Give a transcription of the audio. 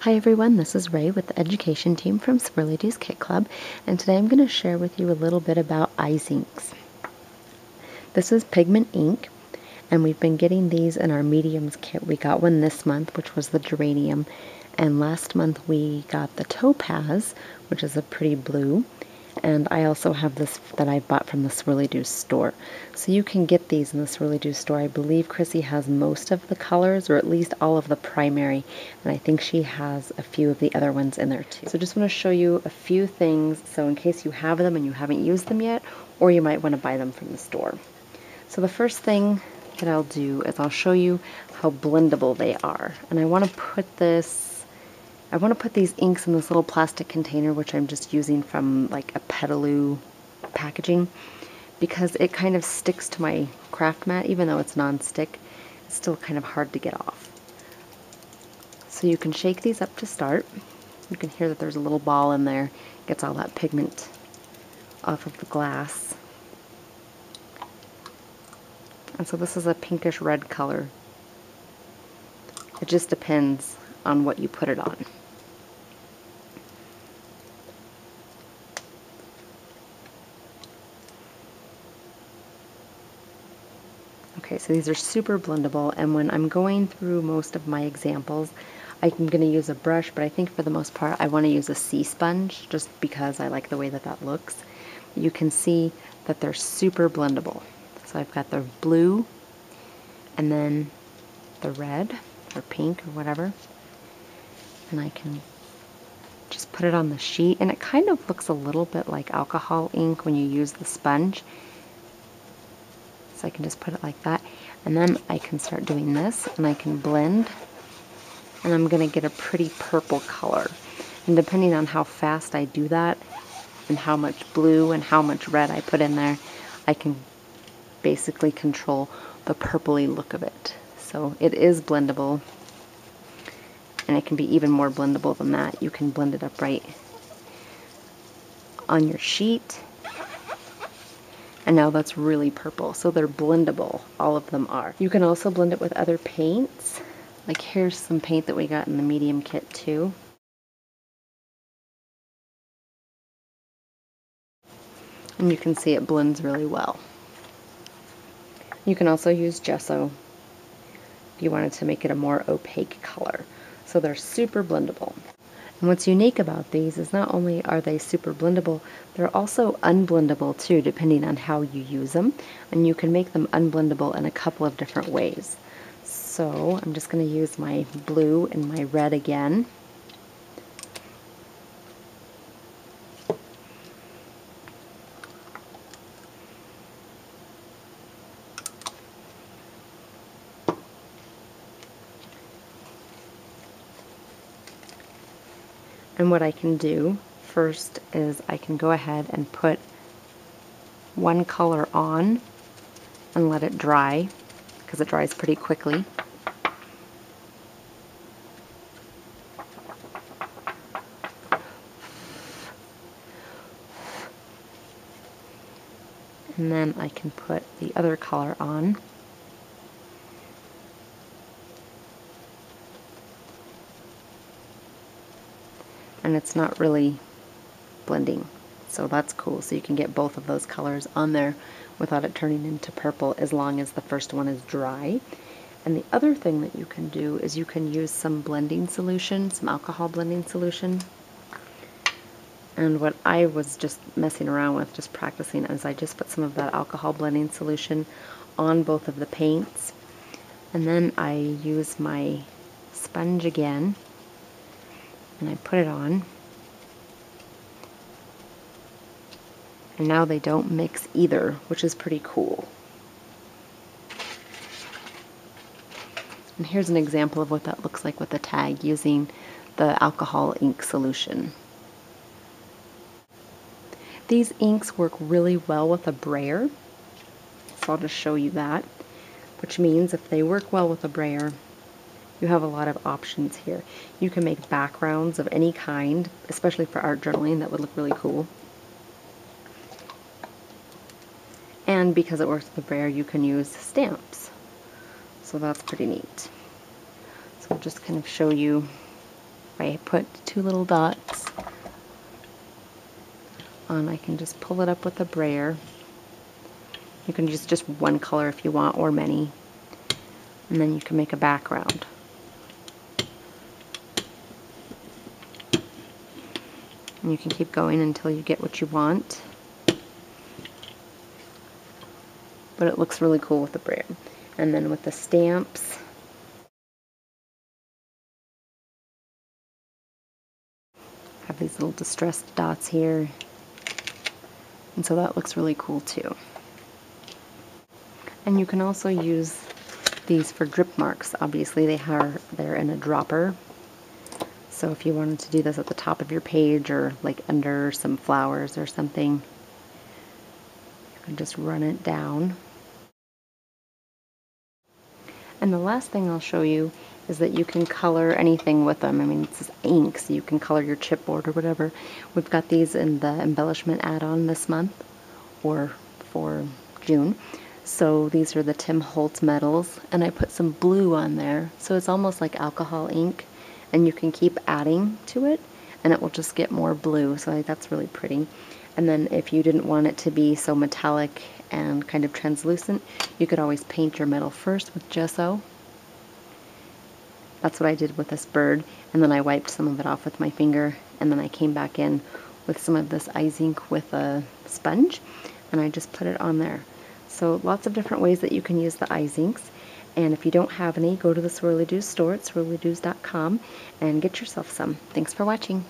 Hi everyone, this is Ray with the education team from Swirlydoos Kit Club, and today I'm going to share with you a little bit about Izinks. This is pigment ink, and we've been getting these in our mediums kit. We got one this month, which was the geranium, and last month we got the topaz, which is a pretty blue, and I also have this that I bought from the Swirlydoos store. So you can get these in the Swirlydoos store. I believe Chrissy has most of the colors, or at least all of the primary, and I think she has a few of the other ones in there too. So just want to show you a few things, so in case you have them and you haven't used them yet, or you might want to buy them from the store. So the first thing that I'll do is I'll show you how blendable they are. And I want to put these inks in this little plastic container, which I'm just using from like a Petaloo packaging, because it kind of sticks to my craft mat. Even though it's non-stick, it's still kind of hard to get off. So you can shake these up to start. You can hear that there's a little ball in there. It gets all that pigment off of the glass. And so this is a pinkish red color. It just depends on what you put it on. Okay, so these are super blendable, and when I'm going through most of my examples, I'm going to use a brush, but I think for the most part I want to use a sea sponge, just because I like the way that that looks. You can see that they're super blendable. So I've got the blue, and then the red, or pink, or whatever, and I can just put it on the sheet, and it kind of looks a little bit like alcohol ink when you use the sponge. So I can just put it like that, and then I can start doing this, and I can blend, and I'm going to get a pretty purple color. And depending on how fast I do that, and how much blue and how much red I put in there, I can basically control the purpley look of it. So it is blendable, and it can be even more blendable than that. You can blend it up right on your sheet. And now that's really purple, so they're blendable. All of them are. You can also blend it with other paints. Like here's some paint that we got in the medium kit too. And you can see it blends really well. You can also use gesso if you wanted to make it a more opaque color. So they're super blendable. And what's unique about these is not only are they super blendable, they're also unblendable too, depending on how you use them. And you can make them unblendable in a couple of different ways. So I'm just going to use my blue and my red again. And what I can do first is I can go ahead and put one color on and let it dry, because it dries pretty quickly. And then I can put the other color on. And it's not really blending, so that's cool. So you can get both of those colors on there without it turning into purple, as long as the first one is dry. And the other thing that you can do is you can use some blending solution, some alcohol blending solution. And what I was just messing around with, just practicing, is I just put some of that alcohol blending solution on both of the paints, and then I use my sponge again, and I put it on. And now they don't mix either, which is pretty cool. And here's an example of what that looks like with the tag using the alcohol ink solution. These inks work really well with a brayer, so I'll just show you that, which means if they work well with a brayer, you have a lot of options here. You can make backgrounds of any kind, especially for art journaling. That would look really cool. And because it works with the brayer, you can use stamps. So that's pretty neat. So I'll just kind of show you I put 2 little dots on, I can just pull it up with a brayer. You can use just one color if you want, or many. And then you can make a background. And you can keep going until you get what you want. But it looks really cool with the brayer. And then with the stamps, have these little distressed dots here. And so that looks really cool too. And you can also use these for drip marks. Obviously they're in a dropper. So if you wanted to do this at the top of your page or like under some flowers or something, you can just run it down. And the last thing I'll show you is that you can color anything with them. I mean, it's ink, so you can color your chipboard or whatever. We've got these in the embellishment add-on this month, or for June. So these are the Tim Holtz metals, and I put some blue on there. So it's almost like alcohol ink, and you can keep adding to it, and it will just get more blue. So that's really pretty. And then if you didn't want it to be so metallic and kind of translucent, you could always paint your metal first with gesso. That's what I did with this bird, and then I wiped some of it off with my finger, and then I came back in with some of this Izinks with a sponge, and I just put it on there. So lots of different ways that you can use the Izinks, and if you don't have any, go to the Swirlydoos store at swirlydoos.com and get yourself some. Thanks for watching.